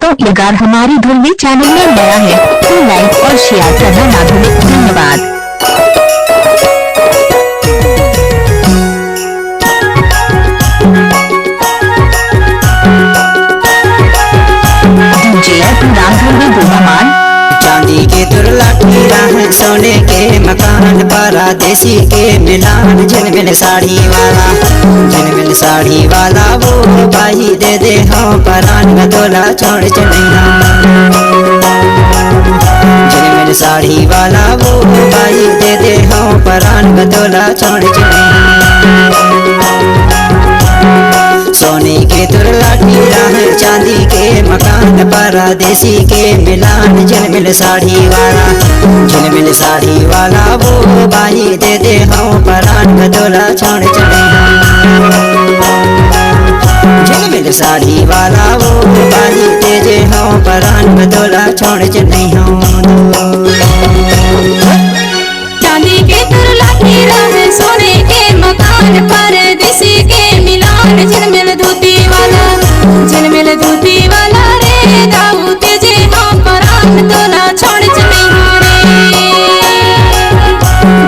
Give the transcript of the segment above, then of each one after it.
तो अगर हमारी ध्रुवी चैनल में नया है तो लाइक और शेयर करना ना भूलें। धन्यवाद। चांदी के दुर्लठी राह सोने के मकान परदेसी के मिलान झिलमिल साड़ी वाला वो भाई दे दे हाँ परान गदोला छोड़ चलैया। झिलमिल साड़ी वाला वो भाई दे दे हाँ परान गदोला छोड़ चलैया। सोने के दुर्लठी राह चांदी के मकान परदेसी के मिलान झिलमिल साड़ी वाला वो भाई दे दे हाँ परान गदोला छोड़ चले। झिलमिल साड़ी वाला वो भाई दे दे हाँ परान गदोला छोड़ चले। चांदी के दुर्लठी राह सोने के मकान परदेसी के मिलान झिलमिल धोती वाला रे दाऊ तेजे हाँ परान तोला छोड़ चले रे।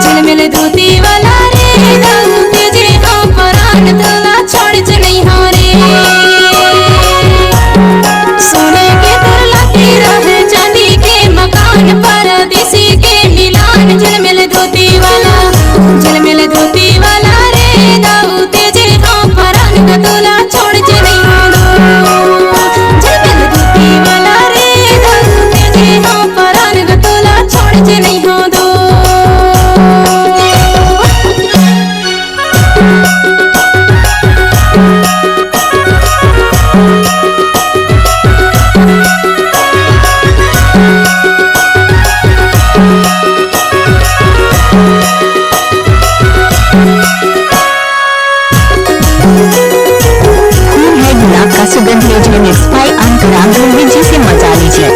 झिलमिल धोती वाला रे दाऊ तेजे हाँ परान तोला छोड़ चले रे। सोने के दुर्लठी राह चांदी के मकान परदेसी के मिलान झिलमिल धोती वाला रे दाऊ तेजे हाँ परान तोला छोड़ चले। सुगंध योजना मिक्स बाय अंतराम जी से मजा लीजिए।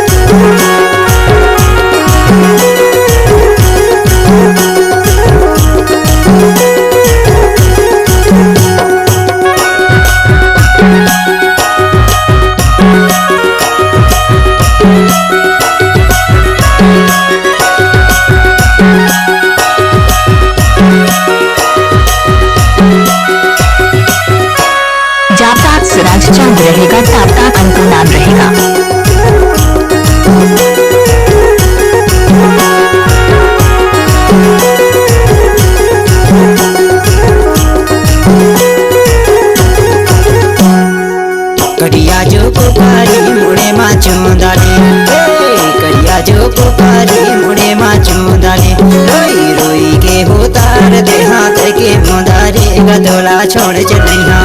सिराज चंद रहेगा ताप्ता अंको नाम रहेगा। करिया जो पुकारी मुड़े माचो दाले करिया जो पुकारी मुड़े माचो दाले रोई रोई के होतार दे हाथ के मुदारे गदोला छोड़ चलैया।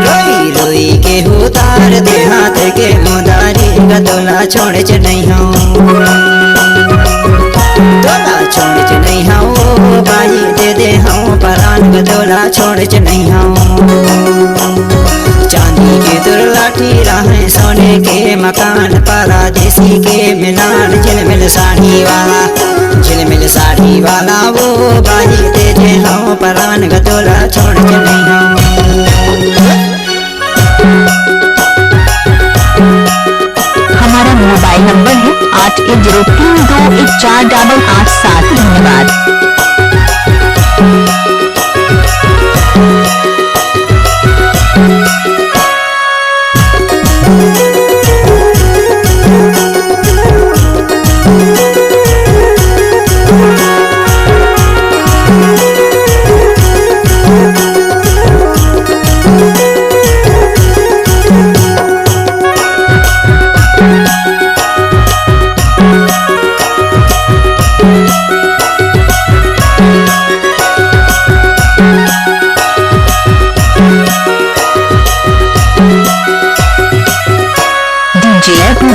रोई रोई के होतार दे हाथ के मुदारे गदोला छोड़ चलैया। दोला छोड़ चलैया ओ भाई दे दे हाँ परान गदोला छोड़ चलैया। चांदी के दुर्लठी राह सोने के मकान परदेसी के मिलान झिलमिल साड़ी वाला वो भाई दे दे हाँ परान गदोला छोड़ चले। हमारा मोबाइल नंबर है 8103214887। धन्यवाद।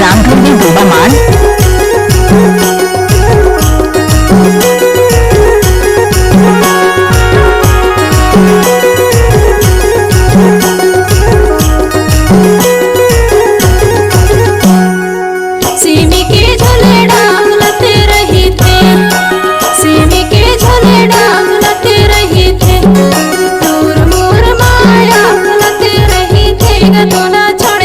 रामपुर में डोबा मान सीमी के झोले डालते रहे थे, सीमी के झोले डालते रहे थे, दूर मोर माया लते रहे थे, गदोला छोड़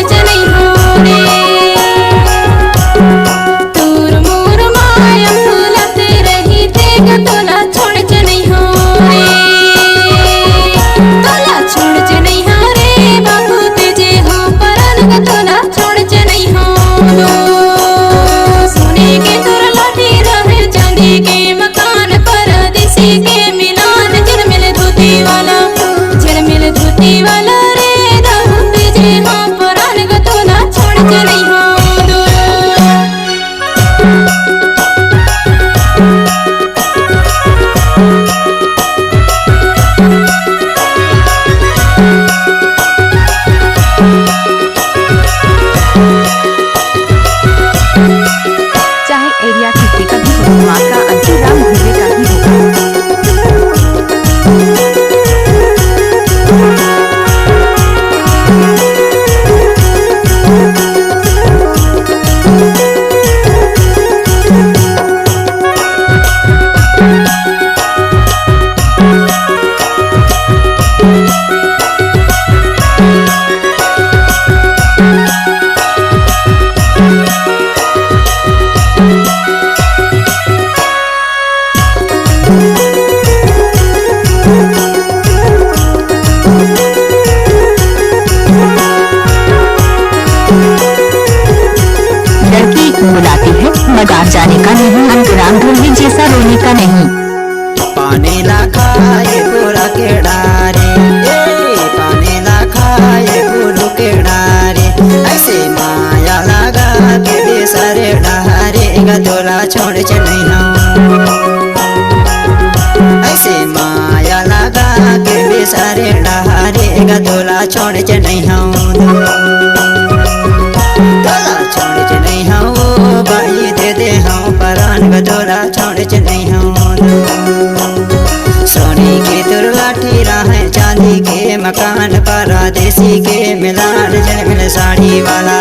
मिलान झिलमिल साड़ी वाला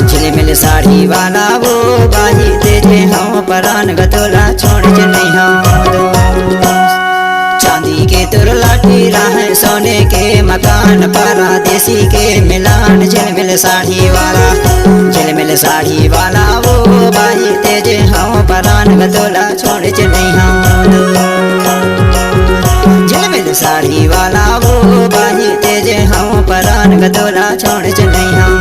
झिलमिल साड़ी वाला वो बाजी तेजे हाँ परान गतोला छोड़ के नहीं हाँ चांदी के तुर लाठी राह सोने के मकान पारा देसी के मिलान झिलमिल साड़ी वाला वो बाजी तेजे हाँ परान गतोला छोड़ के नहीं हाँ झिलमिल साड़ी वाला वो बाजी तेजे हाँ परान गतोला छोड़ के नहीं हाँ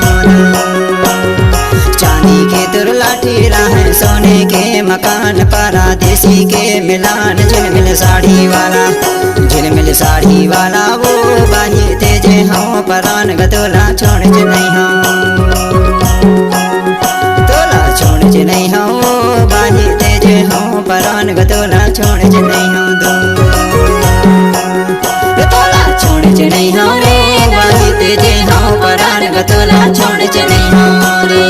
चांदी के तुर लाठी राह सोने के मकान पारा देसी के मिलान झिलमिल साड़ी वाला वो बाजी तेजे हाँ परान गतोला छोड़ के नहीं हाँ तोला छोड़ के नहीं हाँ बाजी तेजे हाँ परान गतोला छोड़ के नहीं हाँ तोला छोड़ के नहीं हाँ रे बाजी तेजे हाँ परान गतोला छोड़ के नहीं हाँ रे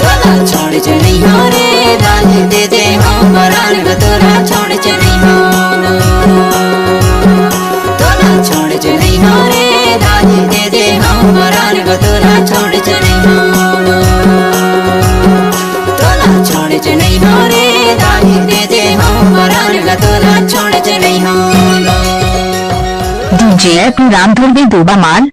तोला छोड़ के नहीं हाँ रे बाजी तेजे हाँ परान गतोला छोड़ के नहीं हाँ तोला छोड़ के नहीं हाँ रे बाजी तेजे हाँ परान गतोला छोड़ के नहीं हाँ तोला छोड़ के नहीं हाँ रे बाजी तेजे हाँ परान गतोला छोड़ के नहीं हाँ DJ P. Ramdhar Doba Mal